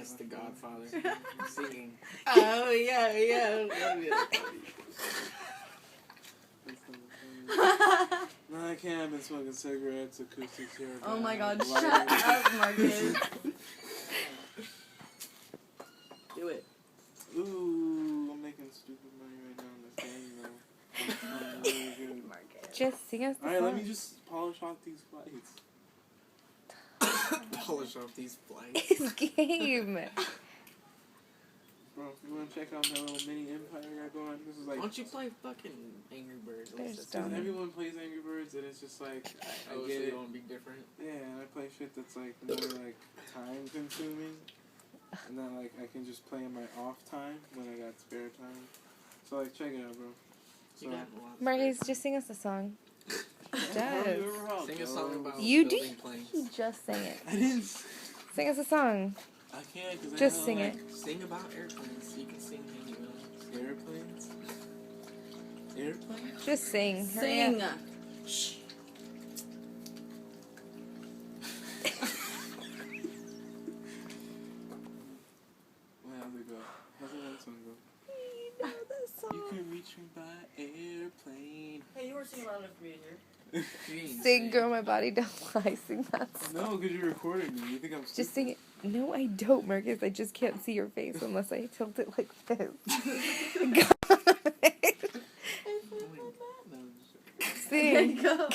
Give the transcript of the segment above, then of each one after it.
That's the Godfather singing. Oh, yeah. No, I can't. I've been smoking cigarettes, acoustics here. Oh my god, lighting. shut up, Marcus. Do it. Ooh, I'm making stupid money right now in this game, though. I'm really good. Marcus. Just sing us the Alright, song. let me just polish off these flights. Polish off these flights. His game. Bro, you wanna check out my little mini empire I got going? This is Why like... don't you play fucking Angry Birds? At least There's that's dumb. Everyone plays Angry Birds, and it's just like... I Oh, so get you it. want to be different? Yeah, and I play shit that's like more like time consuming, and then like I can just play in my off time when I got spare time. So like check it out, bro. So You got a lot of Marques, spare just sing us a song. He Have does. you ever heard Sing a song those? about You building did. planes. He just sang it. I didn't. Sing us a song. I can't because Just sing it. Sing about airplanes. You can sing anyway. Airplanes. Airplanes. Just sing. Hurry Sing. up. Shh. Well, how's it go? How's the next one go? You can reach me by airplane. Hey, you were singing loud enough for me to hear. You ain't Sing, girl, my body don't lie. Sing that song. No, because you're recording me. You think I'm stupid? Just sing it. No, I don't, Marcus. I just can't see your face unless I tilt it like this. Sing. Go.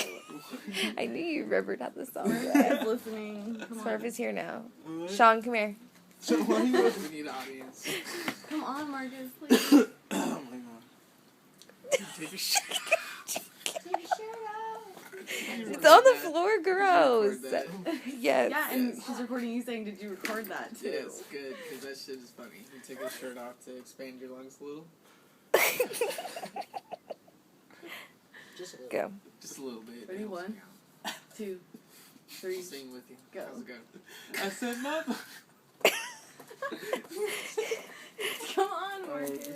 I knew you remembered how the song Marcus was. is listening. Come on. Smurf is here now. What? Sean, come here. So why are you? We need an audience. Come on, Marcus, please. Oh my god. Take a shit. Take your shirt off. It's on the floor, gross. Record Yes. Yeah, and she's recording you saying, "Did you record that too?" Yeah, it's good because that shit is funny. You take your shirt off to expand your lungs a little. Just a little. Go. Just a little bit. Ready? 1, 2, 3. I'll sing with you. Go. How's it go? I said my. Come on, Marcus.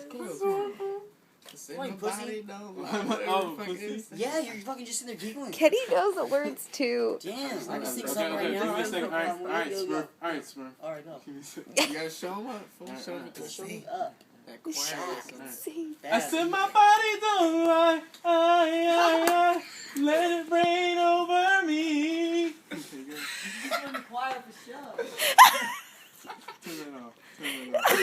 Sing Like my pussy? body, don't lie. Oh, Whatever pussy? fucking is. Yeah, you're fucking just in there giggling. Kenny knows the words too. Damn, I can sing Okay, something right give now. me a second. Alright, Alright, Smurf. Alright, Smurf. Alright, go. Give me a second. You gotta show them up. Fool. Alright, Show them alright. what to Show me sing. up. That choir Shock. listen. Sing. I said my body don't lie. Let it rain over me. You're gonna be quiet for show. Turn it off. Turn it off.